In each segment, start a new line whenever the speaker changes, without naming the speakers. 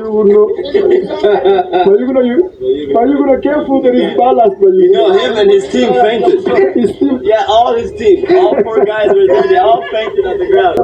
will know. But you gonna careful that his balance, but
you know him and his team fainted.
His team.
Yeah, all his team, all 4 guys were there. They all fainted on the ground.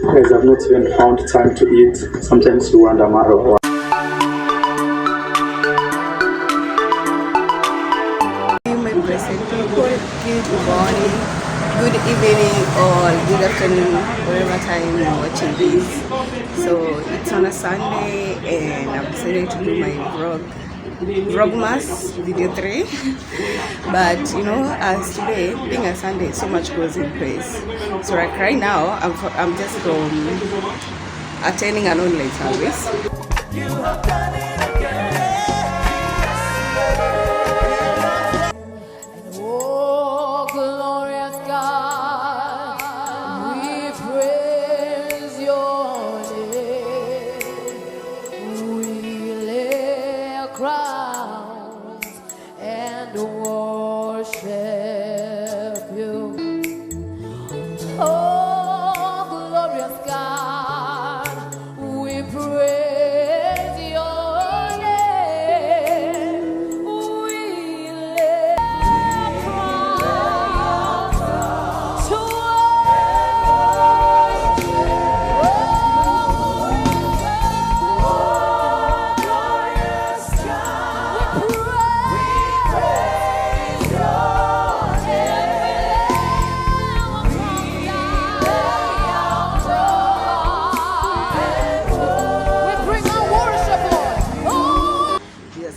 Guys, I've not even found time to eat. Sometimes you wonder, Maro.
My present people, good morning, good evening, or good afternoon, whatever time you're watching this. So it's on a Sunday, and I've decided to do my Vlogmas video 3. But you know, as today being a Sunday, so much goes in place. So like right now, I'm just from attending an online service. You have done it again.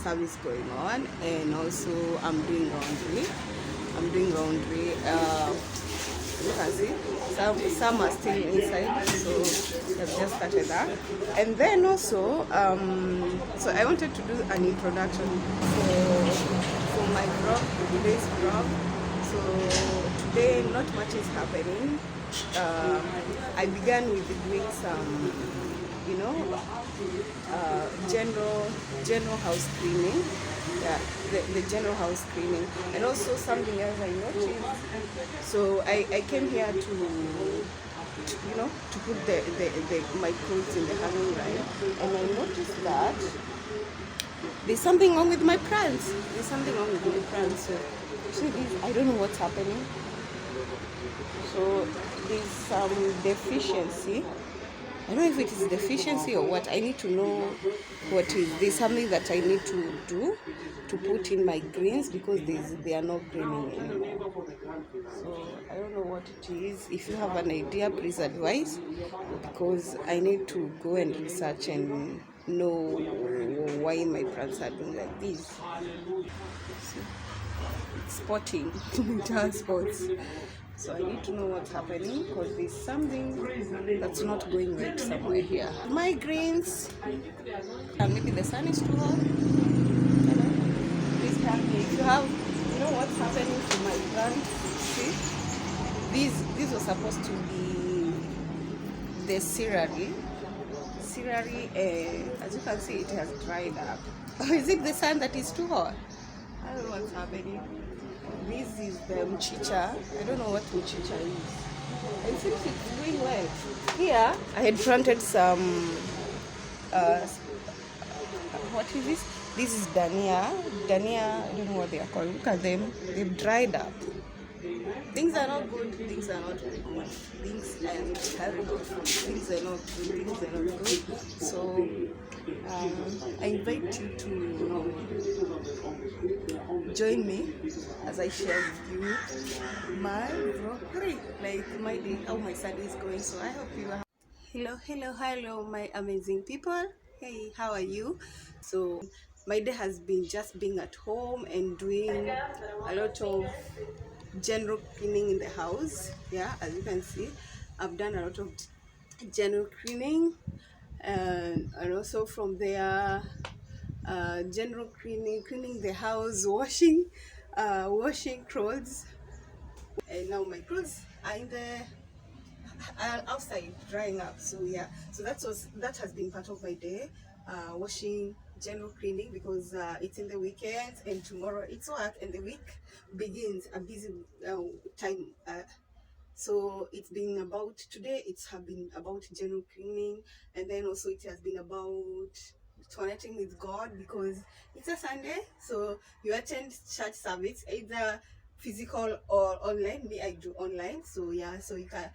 Service going on, and also I'm doing laundry. You can see some are still inside, so I've just started that. And then also so I wanted to do an introduction for my vlog, today's vlog. So today not much is happening. I began with doing some, you know, general house cleaning, yeah, the general house cleaning, and also something else I noticed. So I came here to you know, to put my clothes in the hanging line, and I noticed that there's something wrong with my plants. So see this, I don't know what's happening. So there's some deficiency. I don't know if it is deficiency or what. I need to know what is. There's something that I need to do to put in my greens because they are not greening anymore. So I don't know what it is. If you have an idea, please advise, because I need to go and research and know why my plants are doing like this. See, it's spotting. It has spots. So I need to know what's happening, because there's something that's not going right somewhere here. My greens, and maybe the sun is too hot. Please tell me if you have, you know what's happening to my plants. See, these were supposed to be the celery. As you can see, it has dried up. Is it the sun that is too hot? I don't know what's happening. This is the mchicha. I don't know what mchicha is. And since it's doing well, here I had planted some, what is this? This is Dania, I don't know what they are called. Look at them, they've dried up. Things are not good, things are not very good, things are terrible, things are not good. So I invite you to join me as I share with you my vlog, like my day, how my Sunday is going. So I hope you are. Hello, my amazing people. Hey, how are you? So my day has been just being at home and doing a lot of general cleaning in the house. Yeah, as you can see, I've done a lot of general cleaning, and also from there general cleaning the house, washing clothes. And now my clothes are in the outside drying up. So yeah, so that has been part of my day, washing, general cleaning, because it's in the weekends and tomorrow it's work and the week begins a busy time. So it's been about, today it's have been about general cleaning, and then also it has been about connecting with God, because it's a Sunday, so you attend church service either physical or online. Me, I do online, so yeah, so you can,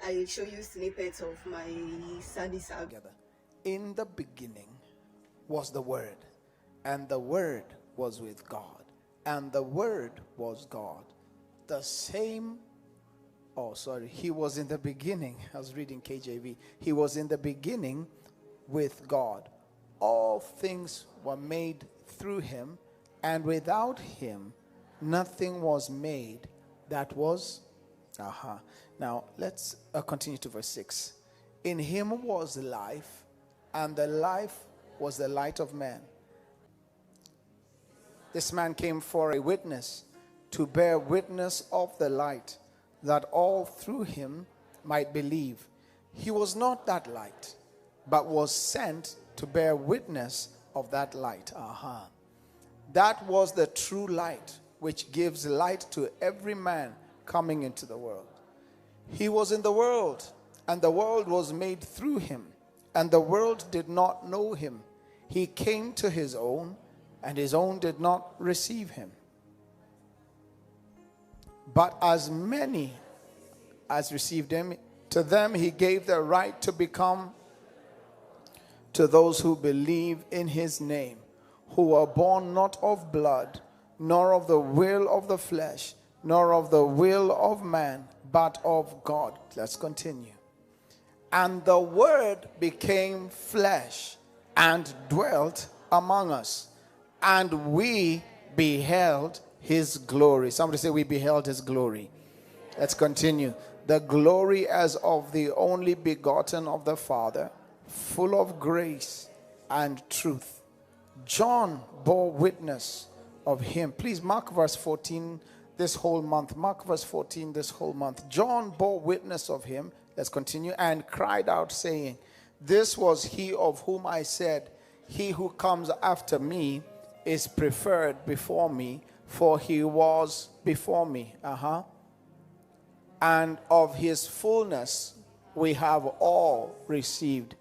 I'll show you snippets of my Sunday service.
Together. In the beginning was the Word, and the Word was with God, and the Word was God. The same, he was in the beginning. I was reading KJV. He was in the beginning with God. All things were made through him, and without him, nothing was made that was. Now, let's continue to verse 6. In him was life, and the life was the light of man. This man came for a witness, to bear witness of the light, that all through him might believe. He was not that light, but was sent to bear witness of that light. That was the true light, which gives light to every man coming into the world. He was in the world, and the world was made through him, and the world did not know him. He came to his own, and his own did not receive him. But as many as received him, to them he gave the right to become, to those who believe in his name, who were born not of blood, nor of the will of the flesh, nor of the will of man, but of God. Let's continue. And the word became flesh and dwelt among us, and we beheld his glory. Somebody say, we beheld his glory. Let's continue. The glory as of the only begotten of the Father, full of grace and truth. John bore witness of him. Please mark verse 14 this whole month. Mark verse 14 this whole month. John bore witness of him. Let's continue. And cried out, saying, this was he of whom I said, he who comes after me is preferred before me, for he was before me. And of his fullness we have all received,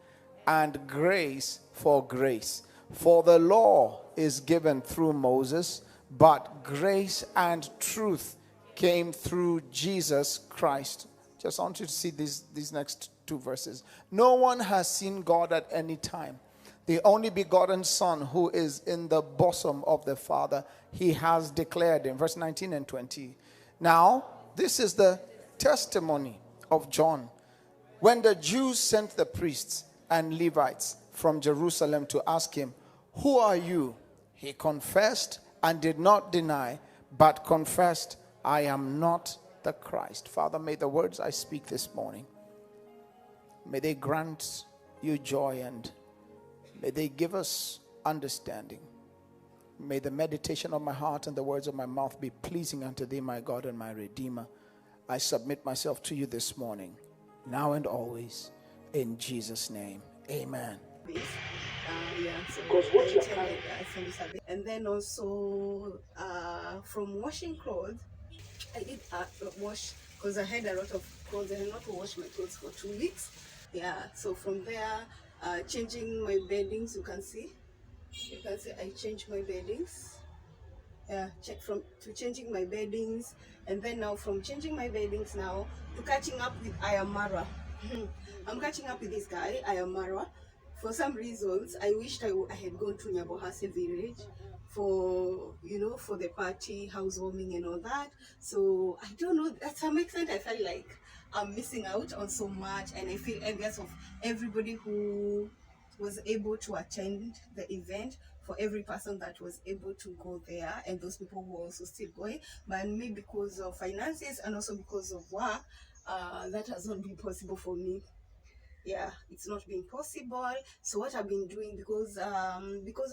and grace for grace. For the law is given through Moses, but grace and truth came through Jesus Christ. Just want you to see these next two verses. No one has seen God at any time. The only begotten Son, who is in the bosom of the Father, he has declared in verse 19 and 20. Now, this is the testimony of John. When the Jews sent the priests and Levites from Jerusalem to ask him, who are you? He confessed and did not deny, but confessed, I am not the Christ. Father, may the words I speak this morning, may they grant you joy, and may they give us understanding. May the meditation of my heart and the words of my mouth be pleasing unto thee, my God and my Redeemer. I submit myself to you this morning, now and always, in Jesus' name. Amen.
And then also from washing clothes, I did wash, because I had a lot of clothes. I had not washed my clothes for 2 weeks. Yeah, so from there, changing my beddings, you can see I changed my beddings. Yeah, changing my beddings, and then now from changing my beddings now to catching up with Ayamara. I'm catching up with this guy, Ayamara. For some reasons, I wished I had gone to Nyabohase village for the party, housewarming and all that. So I don't know, at some extent I felt like I'm missing out on so much, and I feel envious of everybody who was able to attend the event, for every person that was able to go there, and those people who are also still going. But maybe because of finances and also because of work, that has not been possible for me. Yeah, it's not been possible. So what I've been doing, because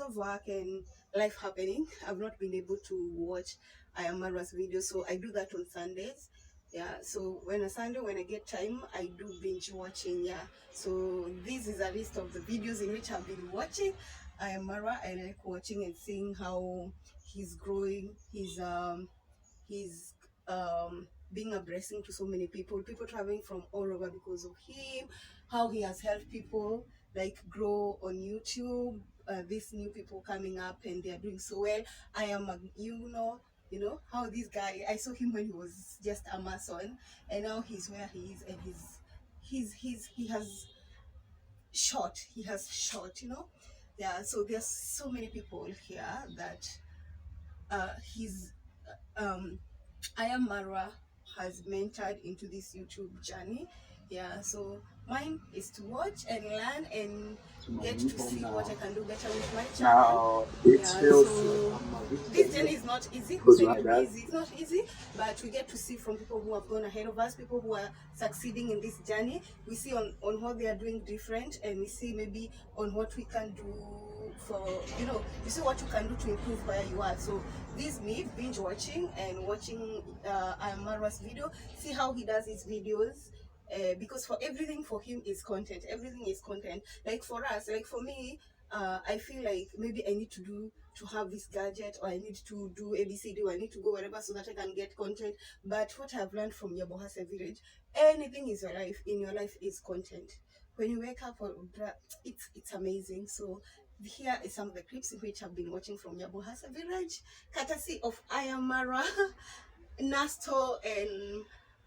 of work and life happening, I've not been able to watch Ayamara's video. So I do that on Sundays. Yeah, so when I get time, I do binge watching. Yeah, so this is a list of the videos in which I've been watching Ayamara. I like watching and seeing how he's growing, his being a blessing to so many people, people traveling from all over because of him, how he has helped people like grow on YouTube. These new people coming up and they are doing so well. I am a, you know how this guy, I saw him when he was just a mason, and now he's where he is, and he has shot, you know. Yeah, so there's so many people here that he's I am Marwa has mentored into this YouTube journey. Yeah, so mine is to watch and learn and get to see what I can do better with my channel. Yeah, so this journey is not easy. Who's going to be easy? It's not easy, but we get to see from people who have gone ahead of us, people who are succeeding in this journey. We see on what they are doing different, and we see maybe on what we can do for, you see what you can do to improve where you are. So this me binge watching and watching Marwa's video, see how he does his videos. Because for everything for him is content, everything is content. Like for us, like for me, I feel like maybe I need to have this gadget, or I need to do ABCD, or I need to go wherever so that I can get content. But what I've learned from Yabohasa village, anything is your life, in your life is content. When you wake up, it's amazing. So here is some of the clips in which I've been watching from Yabohasa village, courtesy of Ayamara, Nasto, and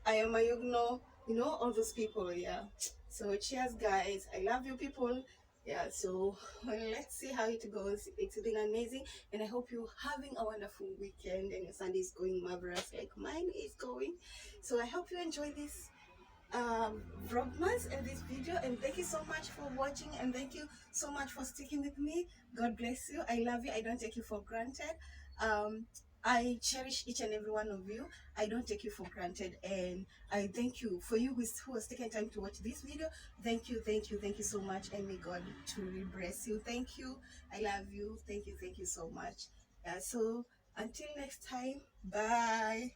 Ayamayugno, all those people. Yeah, so cheers guys, I love you people. Yeah, so let's see how it goes. It's been amazing, and I hope you're having a wonderful weekend and your Sunday is going marvelous like mine is going. So I hope you enjoy this Vlogmas and this video, and thank you so much for watching, and thank you so much for sticking with me. God bless you. I love you. I don't take you for granted. I cherish each and every one of you. I don't take you for granted, and I thank you for you who has taken time to watch this video. Thank you, thank you, thank you so much, and may God truly bless you. Thank you. I love you. Thank you so much. So until next time, bye.